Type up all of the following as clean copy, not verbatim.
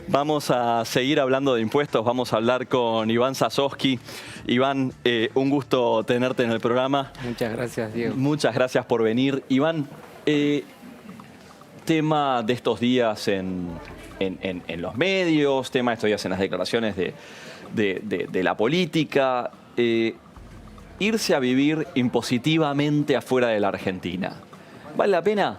Vamos a seguir hablando de impuestos, vamos a hablar con Iván Zasovsky. Iván, un gusto tenerte en el programa. Muchas gracias, Diego. Muchas gracias por venir. Iván, tema de estos días en los medios, tema de estos días en las declaraciones de la política, irse a vivir impositivamente afuera de la Argentina. ¿Vale la pena?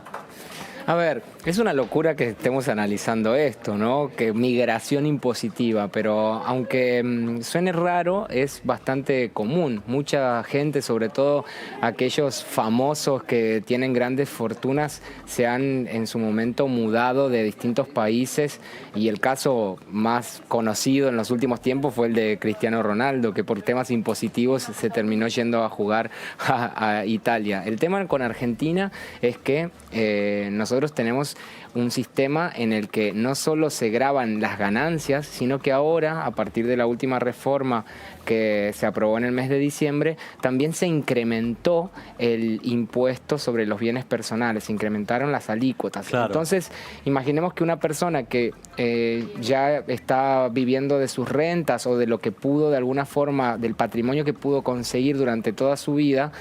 A ver, es una locura que estemos analizando esto, ¿no? Que migración impositiva, pero aunque suene raro, es bastante común. Mucha gente, sobre todo aquellos famosos que tienen grandes fortunas, se han en su momento mudado de distintos países, y el caso más conocido en los últimos tiempos fue el de Cristiano Ronaldo, que por temas impositivos se terminó yendo a jugar a Italia. El tema con Argentina es que nosotros tenemos un sistema en el que no solo se graban las ganancias, sino que ahora, a partir de la última reforma que se aprobó en el mes de diciembre, también se incrementó el impuesto sobre los bienes personales, se incrementaron las alícuotas. Claro. Entonces, imaginemos que una persona que ya está viviendo de sus rentas o de lo que pudo, de alguna forma, del patrimonio que pudo conseguir durante toda su vida,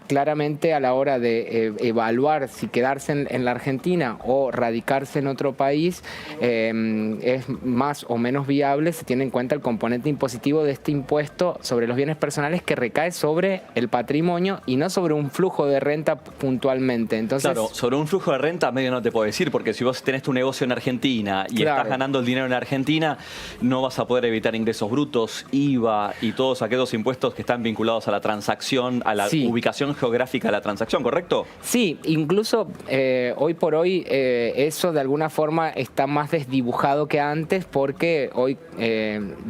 claramente a la hora de evaluar si quedarse en la Argentina o radicarse en otro país es más o menos viable, se tiene en cuenta el componente impositivo de este impuesto sobre los bienes personales, que recae sobre el patrimonio y no sobre un flujo de renta puntualmente. Entonces, claro, sobre un flujo de renta medio no te puedo decir, porque si vos tenés tu negocio en Argentina y claro, estás ganando el dinero en Argentina, no vas a poder evitar ingresos brutos, IVA y todos aquellos impuestos que están vinculados a la transacción, a la ubicación geográfica de la transacción, ¿correcto? Sí, incluso hoy por hoy eso de alguna forma está más desdibujado que antes, porque hoy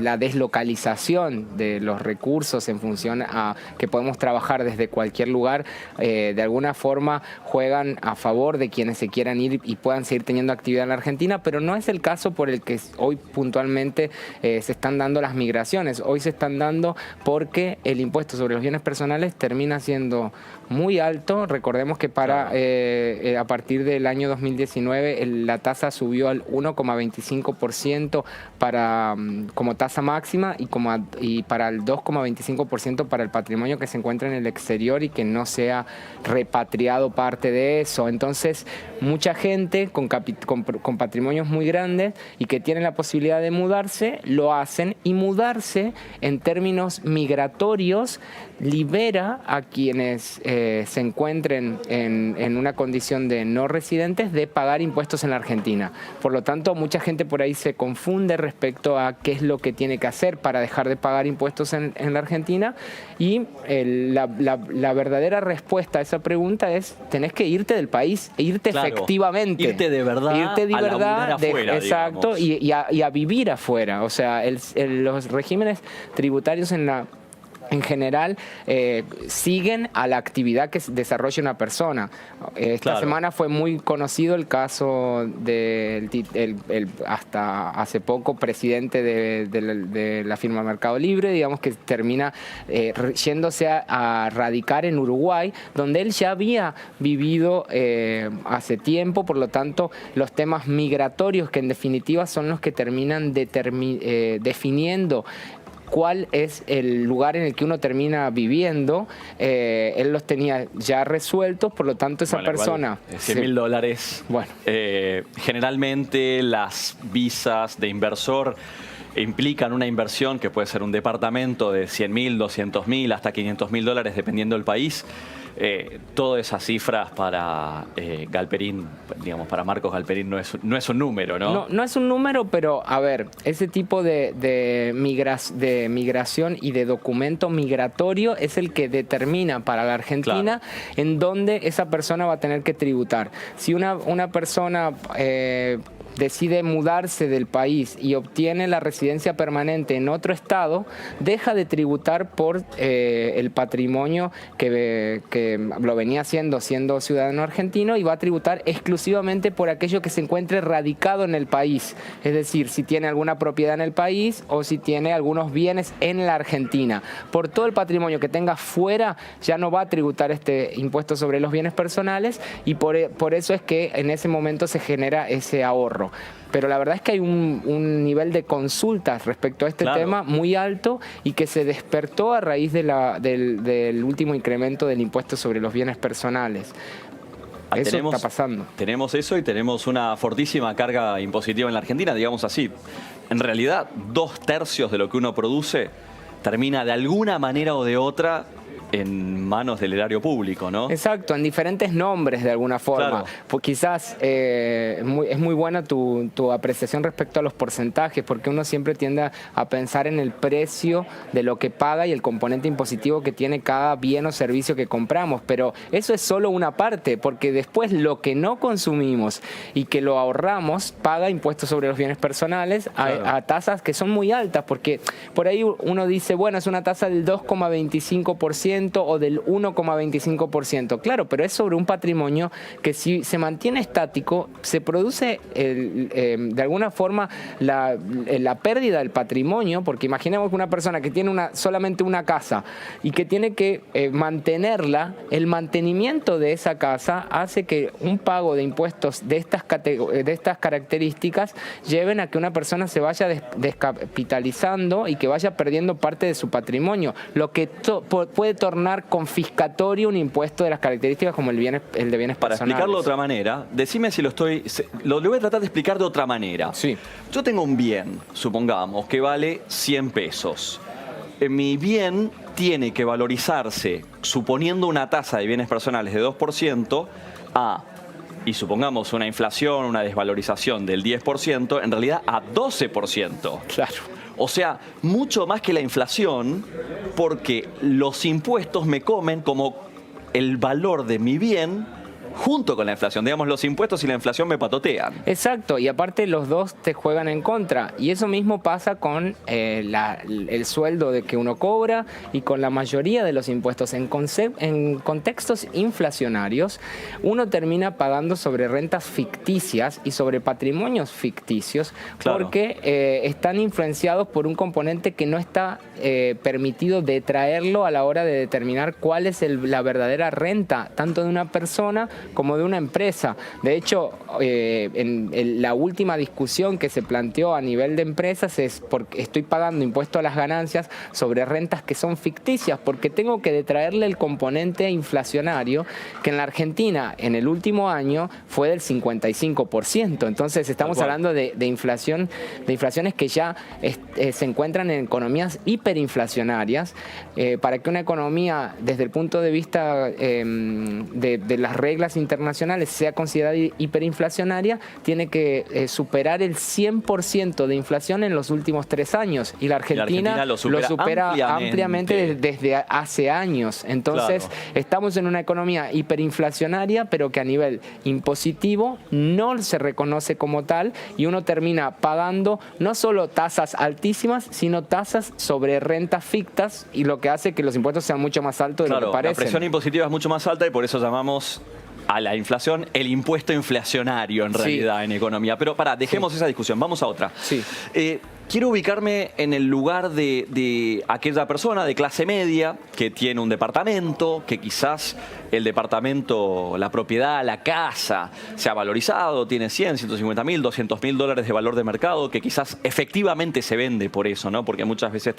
la deslocalización de los recursos en función a que podemos trabajar desde cualquier lugar, de alguna forma juegan a favor de quienes se quieran ir y puedan seguir teniendo actividad en la Argentina, pero no es el caso por el que hoy puntualmente se están dando las migraciones. Hoy se están dando porque el impuesto sobre los bienes personales termina siendo muy alto. Recordemos que a partir del año 2019 la tasa subió al 1,25% como tasa máxima y para el 2,25% para el patrimonio que se encuentra en el exterior y que no sea repatriado parte de eso. Entonces, mucha gente con patrimonios muy grandes y que tienen la posibilidad de mudarse, lo hacen, y mudarse en términos migratorios libera a quienes se encuentren en una condición de no residentes de pagar impuestos en la Argentina. Por lo tanto, mucha gente por ahí se confunde respecto a qué es lo que tiene que hacer para dejar de pagar impuestos en la Argentina, y la verdadera respuesta a esa pregunta es: tenés que irte del país, irte efectivamente. Irte de verdad, irte de verdad, afuera, exacto, y a vivir afuera. O sea, los regímenes tributarios en general siguen a la actividad que desarrolla una persona. Esta semana fue muy conocido el caso del hasta hace poco presidente de la firma Mercado Libre, digamos, que termina yéndose a radicar en Uruguay, donde él ya había vivido hace tiempo. Por lo tanto, los temas migratorios, que en definitiva son los que terminan definiendo cuál es el lugar en el que uno termina viviendo, él los tenía ya resueltos. Por lo tanto, esa persona... $100.000. Bueno. Generalmente las visas de inversor implican una inversión que puede ser un departamento de $100.000, $200.000, hasta $500.000, dependiendo del país. Todas esas cifras para Galperín, digamos, para Marcos Galperín no es un número, ¿no? No es un número, pero a ver, ese tipo de migración y de documento migratorio es el que determina para la Argentina en dónde esa persona va a tener que tributar. Si una persona decide mudarse del país y obtiene la residencia permanente en otro estado, deja de tributar por el patrimonio que lo venía haciendo siendo ciudadano argentino, y va a tributar exclusivamente por aquello que se encuentre radicado en el país. Es decir, si tiene alguna propiedad en el país o si tiene algunos bienes en la Argentina. Por todo el patrimonio que tenga fuera, ya no va a tributar este impuesto sobre los bienes personales, y por eso es que en ese momento se genera ese ahorro. ahorro. Pero la verdad es que hay un nivel de consultas respecto a este tema muy alto y que se despertó a raíz del último incremento del impuesto sobre los bienes personales. Eso está pasando. Tenemos eso y tenemos una fortísima carga impositiva en la Argentina, digamos así. En realidad, 2/3 de lo que uno produce termina de alguna manera o de otra en manos del erario público, ¿no? Exacto, en diferentes nombres de alguna forma. Claro. Pues quizás es muy buena tu apreciación respecto a los porcentajes, porque uno siempre tiende a pensar en el precio de lo que paga y el componente impositivo que tiene cada bien o servicio que compramos, pero eso es solo una parte, porque después lo que no consumimos y que lo ahorramos paga impuestos sobre los bienes personales a tasas que son muy altas, porque por ahí uno dice, bueno, es una tasa del 2,25%, o del 1,25%. Claro, pero es sobre un patrimonio que si se mantiene estático, se produce de alguna forma la pérdida del patrimonio, porque imaginemos que una persona que tiene solamente una casa y que tiene que mantenerla, el mantenimiento de esa casa hace que un pago de impuestos de estas características lleven a que una persona se vaya descapitalizando y que vaya perdiendo parte de su patrimonio, lo que puede tornar confiscatorio un impuesto de las características como el de bienes personales. Para explicarlo de otra manera, decime si lo voy a tratar de explicar de otra manera. Sí. Yo tengo un bien, supongamos, que vale 100 pesos. Mi bien tiene que valorizarse, suponiendo una tasa de bienes personales de 2%, y supongamos una inflación, una desvalorización del 10%, en realidad a 12%. Claro. O sea, mucho más que la inflación, porque los impuestos me comen como el valor de mi bien junto con la inflación. Digamos, los impuestos y la inflación me patotean. Exacto, y aparte los dos te juegan en contra. Y eso mismo pasa con el sueldo de que uno cobra y con la mayoría de los impuestos. En contextos inflacionarios, uno termina pagando sobre rentas ficticias y sobre patrimonios ficticios, porque están influenciados por un componente que no está permitido detraerlo a la hora de determinar cuál es la verdadera renta, tanto de una persona como de una empresa. De hecho, en la última discusión que se planteó a nivel de empresas es porque estoy pagando impuesto a las ganancias sobre rentas que son ficticias, porque tengo que detraerle el componente inflacionario, que en la Argentina en el último año fue del 55%. Entonces estamos hablando de inflaciones que ya se encuentran en economías hiperinflacionarias. Para que una economía, desde el punto de vista de las reglas internacionales, sea considerada hiperinflacionaria, tiene que superar el 100% de inflación en los últimos 3 años. Y la Argentina lo supera ampliamente desde hace años. Entonces, estamos en una economía hiperinflacionaria, pero que a nivel impositivo no se reconoce como tal, y uno termina pagando no solo tasas altísimas, sino tasas sobre rentas fictas, y lo que hace que los impuestos sean mucho más altos de lo que parecen. La presión impositiva es mucho más alta y por eso llamamos a la inflación el impuesto inflacionario en realidad en economía. Pero dejemos esa discusión, vamos a otra. Sí. Quiero ubicarme en el lugar de aquella persona de clase media que tiene un departamento, que quizás el departamento, la propiedad, la casa se ha valorizado, tiene 100, 150 mil, 200 mil dólares de valor de mercado, que quizás efectivamente se vende por eso, ¿no? Porque muchas veces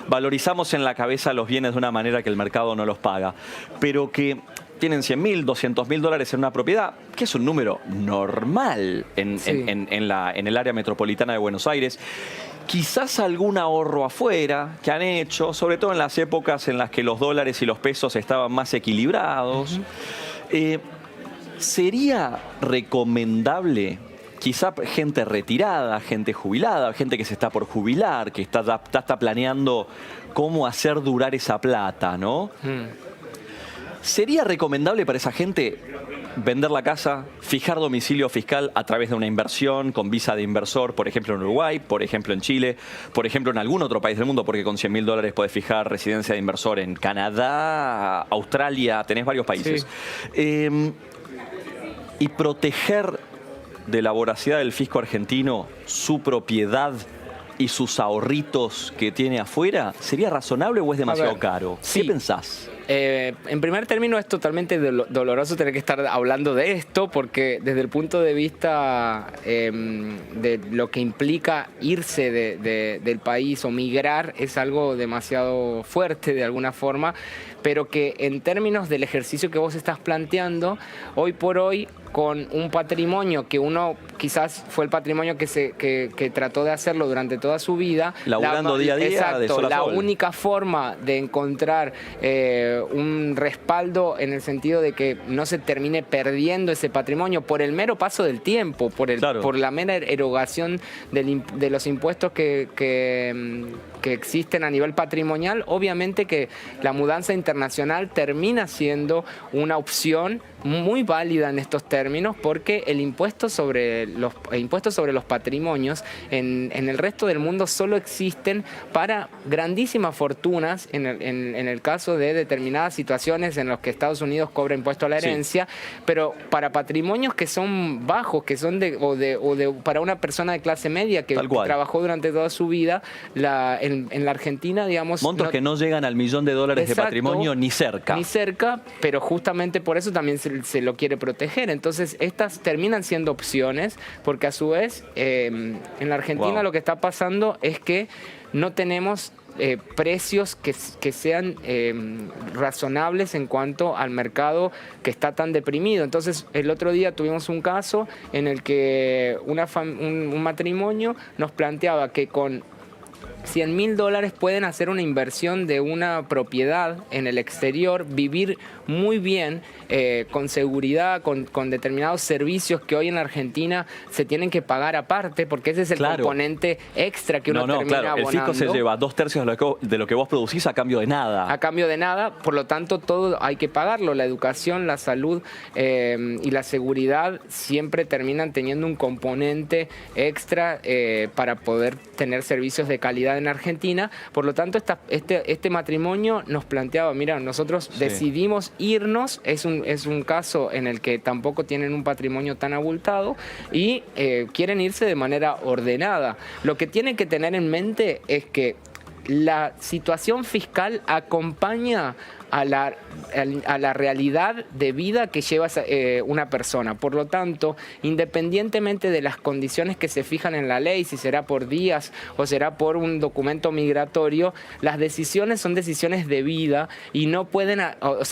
valorizamos en la cabeza los bienes de una manera que el mercado no los paga, pero que tienen 100 mil, 200 mil dólares en una propiedad, que es un número normal en el área metropolitana de Buenos Aires. Quizás algún ahorro afuera que han hecho, sobre todo en las épocas en las que los dólares y los pesos estaban más equilibrados. ¿Sería recomendable, quizá gente retirada, gente jubilada, gente que se está por jubilar, que está planeando cómo hacer durar esa plata, ¿no? ¿Sería recomendable para esa gente vender la casa, fijar domicilio fiscal a través de una inversión con visa de inversor, por ejemplo en Uruguay, por ejemplo en Chile, por ejemplo en algún otro país del mundo, porque con 100 mil dólares podés fijar residencia de inversor en Canadá, Australia, tenés varios países? Y proteger de la voracidad del fisco argentino su propiedad y sus ahorritos que tiene afuera, ¿sería razonable o es demasiado caro? ¿Qué pensás? En primer término, es totalmente doloroso tener que estar hablando de esto, porque desde el punto de vista de lo que implica irse del país o migrar, es algo demasiado fuerte de alguna forma, pero que en términos del ejercicio que vos estás planteando, hoy por hoy, con un patrimonio que uno quizás fue el patrimonio que trató de hacerlo durante toda su vida. Laburando día a día, exacto, de sol a la sol. única forma de encontrar un respaldo en el sentido de que no se termine perdiendo ese patrimonio por el mero paso del tiempo, por la mera erogación de los impuestos que existen a nivel patrimonial, obviamente que la mudanza internacional termina siendo una opción muy válida en estos términos, porque el impuesto sobre los patrimonios en el resto del mundo solo existen para grandísimas fortunas, en el caso de determinadas situaciones en las que Estados Unidos cobra impuesto a la herencia, sí. Pero para patrimonios que son bajos, que son para una persona de clase media que trabajó durante toda su vida, en la Argentina, digamos... Montos que no llegan al $1.000.000 de patrimonio ni cerca. Ni cerca, pero justamente por eso también se lo quiere proteger. Entonces, estas terminan siendo opciones, porque a su vez, en la Argentina lo que está pasando es que no tenemos precios que sean razonables en cuanto al mercado que está tan deprimido. Entonces, el otro día tuvimos un caso en el que un matrimonio nos planteaba que con $100.000 pueden hacer una inversión de una propiedad en el exterior, vivir muy bien, con seguridad, con determinados servicios que hoy en Argentina se tienen que pagar aparte, porque ese es el componente extra que uno termina abonando. El fisco se lleva 2/3 de lo que vos producís a cambio de nada. A cambio de nada, por lo tanto todo hay que pagarlo. La educación, la salud y la seguridad siempre terminan teniendo un componente extra para poder tener servicios de calidad en Argentina. Por lo tanto, este matrimonio nos planteaba, mira, nosotros decidimos irnos, es un caso en el que tampoco tienen un patrimonio tan abultado y quieren irse de manera ordenada. Lo que tienen que tener en mente es que la situación fiscal acompaña a la realidad de vida que lleva una persona. Por lo tanto, independientemente de las condiciones que se fijan en la ley, si será por días o será por un documento migratorio, las decisiones son decisiones de vida y no pueden,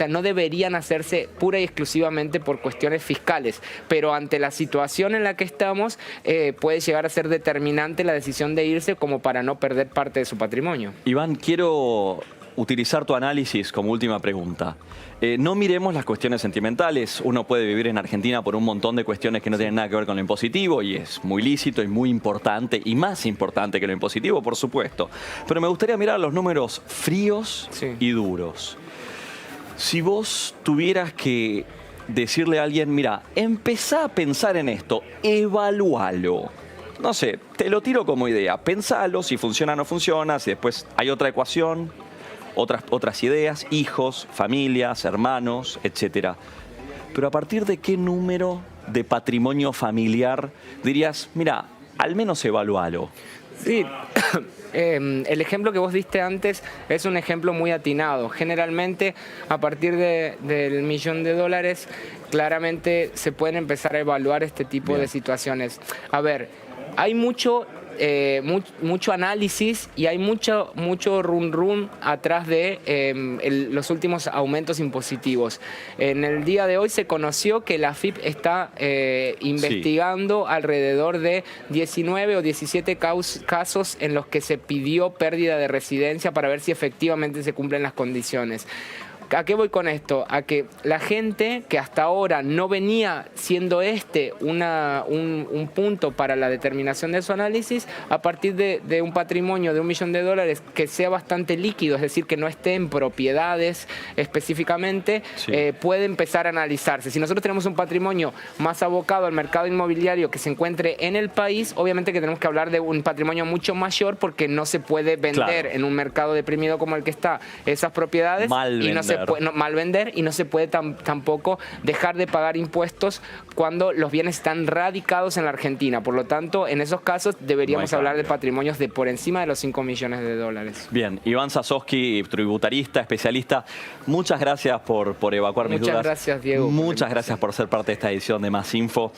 no deberían hacerse pura y exclusivamente por cuestiones fiscales. Pero ante la situación en la que estamos, puede llegar a ser determinante la decisión de irse como para no perder parte de su patrimonio. Iván, quiero utilizar tu análisis como última pregunta. No miremos las cuestiones sentimentales. Uno puede vivir en Argentina por un montón de cuestiones que no tienen nada que ver con lo impositivo y es muy lícito y muy importante y más importante que lo impositivo, por supuesto. Pero me gustaría mirar los números fríos y duros. Si vos tuvieras que decirle a alguien, mira, empezá a pensar en esto, evalúalo. No sé, te lo tiro como idea. Pensalo, si funciona o no funciona, si después hay otra ecuación, otras ideas, hijos, familias, hermanos, etc. Pero ¿a partir de qué número de patrimonio familiar dirías, mira, al menos evalúalo? Sí, el ejemplo que vos diste antes es un ejemplo muy atinado. Generalmente, a partir del $1.000.000, claramente se pueden empezar a evaluar este tipo de situaciones. A ver, hay mucho análisis y hay mucho run atrás de los últimos aumentos impositivos. En el día de hoy se conoció que la AFIP está investigando alrededor de 19 o 17 casos en los que se pidió pérdida de residencia para ver si efectivamente se cumplen las condiciones. ¿A qué voy con esto? A que la gente que hasta ahora no venía siendo un punto para la determinación de su análisis, a partir de un patrimonio de $1.000.000 que sea bastante líquido, es decir, que no esté en propiedades específicamente, puede empezar a analizarse. Si nosotros tenemos un patrimonio más abocado al mercado inmobiliario que se encuentre en el país, obviamente que tenemos que hablar de un patrimonio mucho mayor porque no se puede vender en un mercado deprimido como el que está esas propiedades y no se mal vender y no se puede tampoco dejar de pagar impuestos cuando los bienes están radicados en la Argentina. Por lo tanto, en esos casos deberíamos hablar de patrimonios de por encima de los 5 millones de dólares. Bien, Iván Zasovsky, tributarista, especialista, muchas gracias por evacuar mis dudas. Muchas gracias, Diego. Muchas gracias por ser parte de esta edición de Más Info.